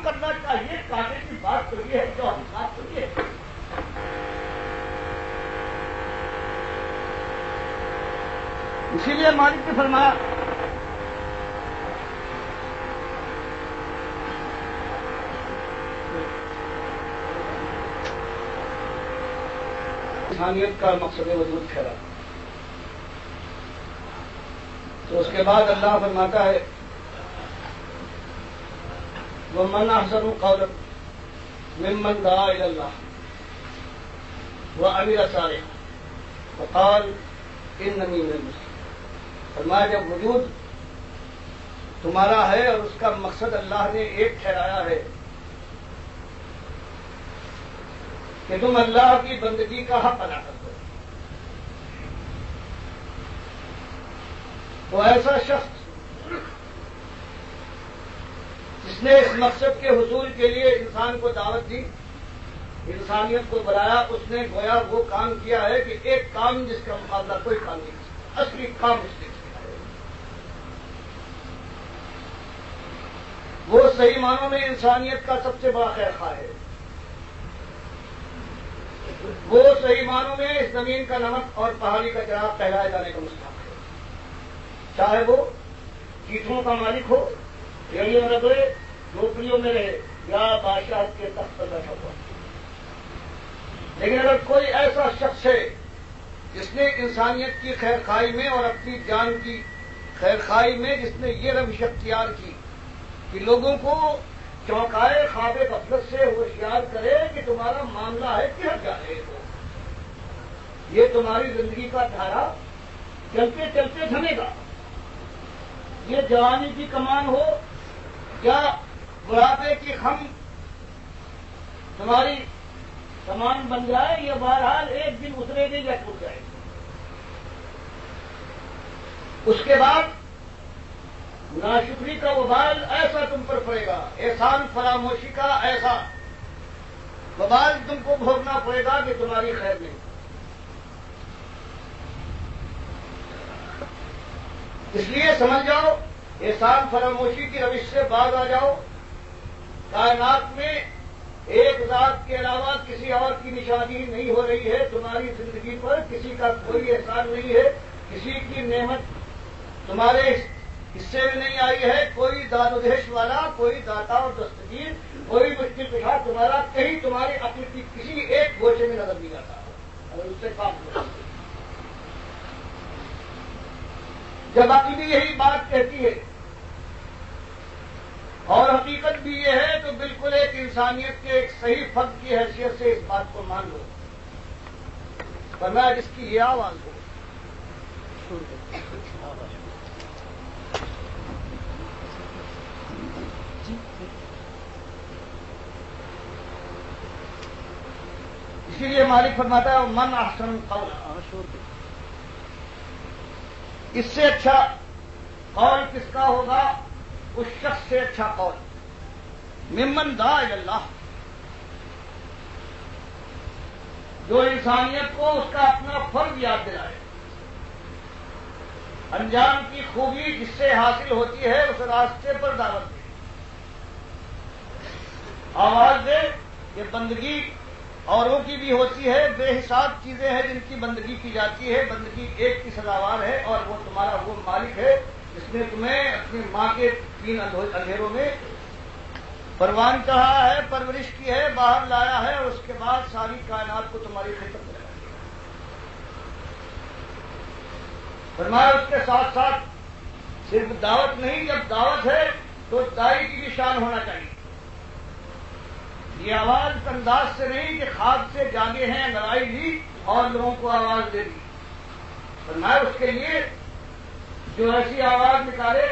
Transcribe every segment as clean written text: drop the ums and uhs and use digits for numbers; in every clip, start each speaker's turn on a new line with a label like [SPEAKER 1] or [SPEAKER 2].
[SPEAKER 1] کرنا چاہیے، کاٹے کی بات تو یہ ہے، جو حقیقت تو یہ ہے۔ اسی لیے مالک نے فرمایا انسانیت کا مقصد وجود ٹھہرا، تو اس کے بعد اللہ فرماتا ہے وَمَنْ أَحْسَنُ قَوْلًا مِمَّنْ دَعَا إِلَى اللَّهِ وَعَمِلَ صَالِحًا وَقَالَ إِنَّنِي مِنَ الْمُسْلِمِينَ۔ فرمایا جب وجود تمہارا ہے اور اس کا مقصد اللہ نے ایک ٹھہرایا ہے کہ تم اللہ کی بندگی کا حق ادا کرتے ہو، تو ایسا شخص جس نے اس مقصد کے حصول کے لیے انسان کو دعوت دی، انسانیت کو بلایا، اس نے گویا وہ کام کیا ہے کہ ایک کام جس کا مقابلہ کوئی کام نہیں کر سکتا، اصلی کام اس نے کیا ہے۔ وہ صحیح معنوں میں انسانیت کا سب سے بڑا خیر خواہ ہے، وہ صحیح معنوں میں اس زمین کا نمک اور پہاڑی کا چراغ پہلائے جانے کا مستحق ہے، چاہے وہ چیتوں کا مالک ہو، ریڑیوں میں رہے، جھوپڑیوں میں رہے، یا بادشاہ کے تخت پر بیٹھا ہوا۔ لیکن اگر کوئی ایسا شخص ہے جس نے انسانیت کی خیر خواہی میں اور اپنی جان کی خیر خواہی میں جس نے یہ روش اختیار کی کہ لوگوں کو چونکائے خواب غفلت سے ہوشیار کرے کہ تمہارا معاملہ ہے کہ جا رہے ہو، یہ تمہاری زندگی کا دھارا چلتے چلتے تھمے گا، یہ جوانی کی کمان ہو یا بڑھاپے کی خم تمہاری کمان بن جائے، یہ بہرحال ایک دن اترے گی یا ٹوٹ جائے گی۔ اس کے بعد ناشکری کا وبال ایسا تم پر پڑے گا، احسان فراموشی کا ایسا وبال تم کو بھوگنا پڑے گا کہ تمہاری خیر نہیں۔ اس لیے سمجھ جاؤ، احسان فراموشی کی روش سے باز آ جاؤ۔ کائنات میں ایک ذات کے علاوہ کسی اور کی نشانی نہیں ہو رہی ہے، تمہاری زندگی پر کسی کا کوئی احسان نہیں ہے، کسی کی نعمت تمہارے حصے میں نہیں آئی ہے، کوئی داد و دہش والا، کوئی داتا اور دستگیر، کوئی مشکل کشا تمہارا کہیں تمہاری عقل کی کسی ایک گوشے میں نظر نہیں آتا، اگر اس سے کام کرو۔ جب عقل بھی یہی بات کہتی ہے اور حقیقت بھی یہ ہے تو بالکل ایک انسانیت کے ایک صحیح فرد کی حیثیت سے اس بات کو مان لو، ورنہ جس کی یہ آواز ہو اسی لیے مالک فرماتا ہے من احسن قولا، اس سے اچھا قول کس کا ہوگا؟ اس شخص سے اچھا قول ممن دعا الی اللہ، جو انسانیت کو اس کا اپنا فرض یاد دلائے، انجام کی خوبی جس سے حاصل ہوتی ہے اس راستے پر دعوت دے، آواز دے۔ یہ بندگی اوروں کی بھی ہوتی ہے، بے حساب چیزیں ہیں جن کی بندگی کی جاتی ہے، بندگی ایک کی سزاوار ہے اور وہ تمہارا وہ مالک ہے جس نے تمہیں اپنی ماں کے 3 اندھیروں میں پروان چڑھا ہے، پرورش کی ہے، باہر لایا ہے اور اس کے بعد ساری کائنات کو تمہاری خدمت میں لگا دیا۔ فرمایا اس کے ساتھ ساتھ صرف دعوت نہیں، جب دعوت ہے تو دائی کی بھی شان ہونا چاہیے۔ یہ آواز انداز سے نہیں کہ خواب سے جاگے ہیں، لڑائی لی اور لوگوں کو آواز دے دی۔ فرمایا اس کے لیے جو ایسی آواز نکالے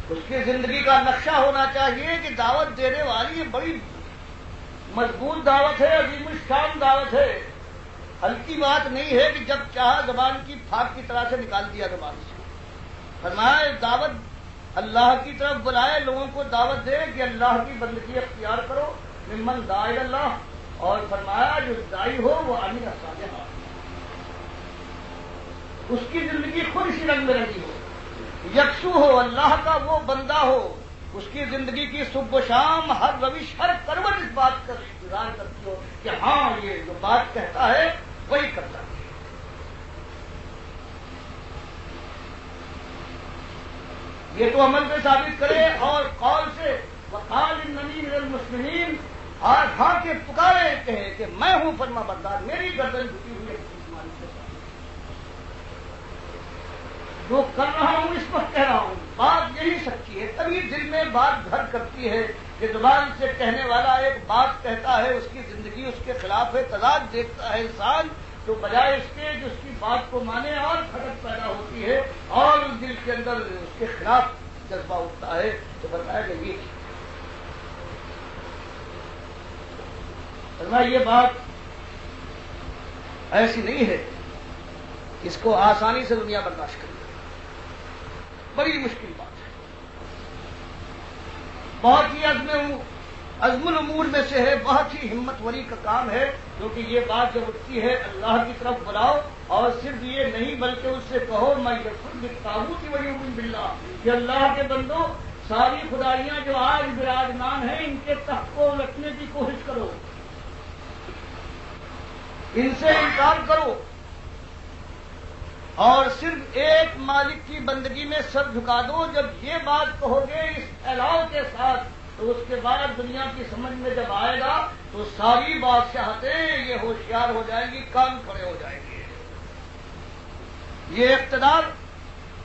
[SPEAKER 1] اس کی زندگی کا نقشہ ہونا چاہیے کہ دعوت دینے والی یہ بڑی مضبوط دعوت ہے، عظیم الشان دعوت ہے، ہلکی بات نہیں ہے کہ جب چاہا زبان کی پھاک کی طرح سے نکال دیا زبان سے۔ فرمایا دعوت اللہ کی طرف بلائے، لوگوں کو دعوت دے کہ اللہ کی بندگی اختیار کرو، ممن دعا الی اللہ، اور فرمایا جو دائی ہو وہ عامل صالحہ، اس کی زندگی خود اسی رنگ میں رنگی ہو، یکسو ہو، اللہ کا وہ بندہ ہو، اس کی زندگی کی صبح و شام ہر روش ہر کروٹ اس بات کا انتظار کرتی ہو کہ ہاں یہ جو بات کہتا ہے وہی کرتا ہے. یہ تو عمل میں ثابت کرے اور قول سے وقال اننی من المسلمین اور کھا کے پکارے کہے کہ میں ہوں فرما بردار, میری گردن جھکی ہوئی ہے. جو کر رہا ہوں اس وقت کہہ رہا ہوں, بات یہی سچی ہے. تبھی دل میں بات گھر کرتی ہے کہ زبان سے کہنے والا ایک بات کہتا ہے, اس کی زندگی اس کے خلاف ہے, تضاد دیکھتا ہے انسان, تو بجائے اس کے جو اس کی بات کو مانے اور کھٹک پیدا ہوتی ہے اور اس دل کے اندر اس کے خلاف جذبہ اٹھتا ہے. تو بتایا کہ یہ بات ایسی نہیں ہے, اس کو آسانی سے دنیا برداشت کرے, بڑی مشکل بات ہے. بہت ہی عزم الامور میں سے ہے, بہت ہی ہمت وری کا کام ہے, کیونکہ یہ بات جب اٹھتی ہے اللہ کی طرف بلاؤ, اور صرف یہ نہیں بلکہ اس سے کہو میں یکفر بالطاغوت ویؤمن باللہ, کہ اللہ کے بندو ساری خدائیاں جو آج براجمان ہیں ان کے تحت کو رکھنے کی کوشش کرو, ان سے انکار کرو, اور صرف ایک مالک کی بندگی میں سر جھکا دو. جب یہ بات کہو گے اس اعلاؤ کے ساتھ, تو اس کے بعد دنیا کی سمجھ میں جب آئے گا تو ساری بادشاہتیں یہ ہوشیار ہو جائیں گی, کان کھڑے ہو جائیں گے. یہ اقتدار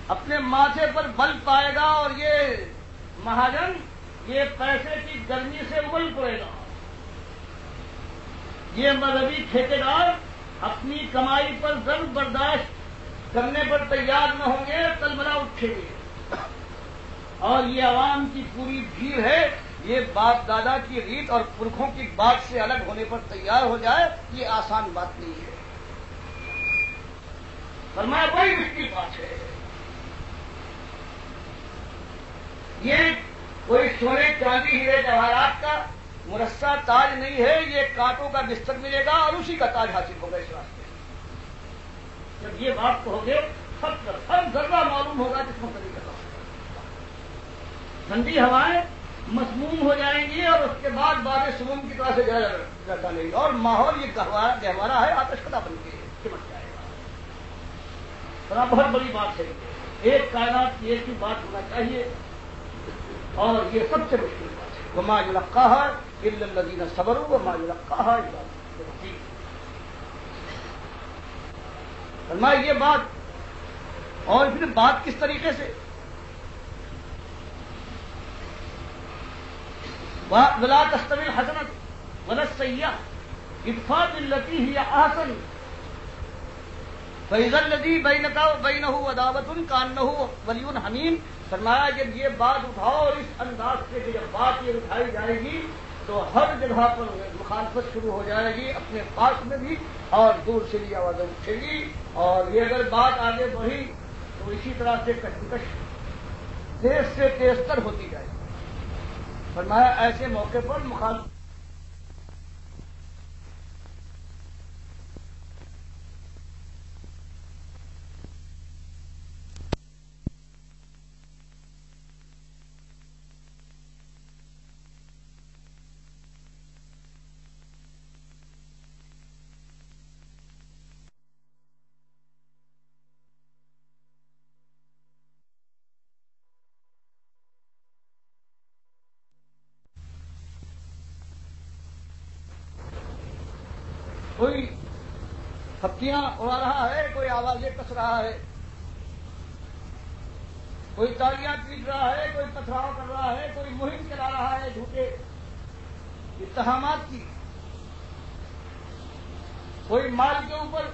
[SPEAKER 1] اپنے ماتھے پر بل پائے گا, اور یہ مہاجن یہ پیسے کی گرمی سے ابل پڑے گا. یہ مذہبی ٹھیکیدار اپنی کمائی پر ضرب برداشت کرنے پر تیار نہ ہوں گے, تلبلا اٹھیں گے. اور یہ عوام کی پوری بھیڑ ہے, یہ باپ دادا کی ریت اور پرکھوں کی بات سے الگ ہونے پر تیار ہو جائے, یہ آسان بات نہیں ہے. فرمایا بڑی مشکل بات ہے. یہ کوئی سونے چاندی ہیرے جواہرات کا مرصع تاج نہیں ہے, یہ کانٹوں کا بستر ملے گا اور اسی کا تاج حاصل ہوگا. اس راستے جب یہ بات کہو گے ہر ذرہ معلوم ہوگا جس میں طریقہ ٹھنڈی ہوائیں مسموم ہو جائیں گی, اور اس کے بعد باد سموم کی طرح سے جاتا نہیں, اور ماحول یہ گہوارا ہے, آتش کدا بن کے چمک جائے گا. بہت بڑی بات ہے, ایک کائنات کی ایک ہی بات ہونا چاہیے, اور یہ سب سے مشکل بات ہے. وما یلقاها الا الذین صبروا وما یلقاها الا ذو حظ. فرمایا یہ بات, اور پھر بات کس طریقے سے, ولا تستوی الحسنۃ ولا السیئۃ ادفع بالتي هي احسن فاذا الذي بينك وبينه عداوة كأنه ولي حميم. فرمایا جب یہ بات اٹھاؤ اور اس انداز سے کہ جب بات یہ اٹھائی جائے گی تو ہر جگہ پر مخالفت شروع ہو جائے گی, اپنے پاس میں بھی اور دور سے بھی آوازیں اٹھے گی, اور یہ اگر بات آگے بڑھی تو اسی طرح سے کشمکش تیز سے تیز تر ہوتی جائے گی. فرمایا ایسے موقع پر مخالف کوئی پھپتیاں اڑا رہا ہے, کوئی آوازیں کس رہا ہے, کوئی تالیاں پیٹ رہا ہے, کوئی پتھراؤ کر رہا ہے, کوئی مہم چلا رہا ہے جھوٹے اتہامات کی, کوئی مال کے اوپر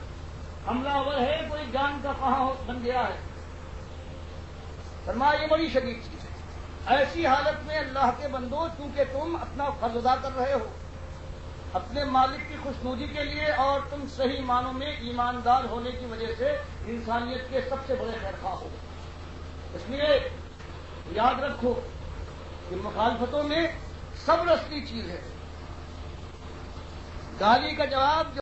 [SPEAKER 1] حملہ آور ہے, کوئی جان کا پہاڑ بن گیا ہے. فرمایا یہ بڑی شدید چیز ہے. ایسی حالت میں اللہ کے بندو, چونکہ تم اپنا فرض ادا کر رہے ہو اپنے مالک کی خوشنودی کے لیے, اور تم صحیح معنوں میں ایماندار ہونے کی وجہ سے انسانیت کے سب سے بڑے خیرخواہ ہو, اس لیے یاد رکھو کہ مخالفتوں میں صبر اصلی چیز ہے. گالی کا جواب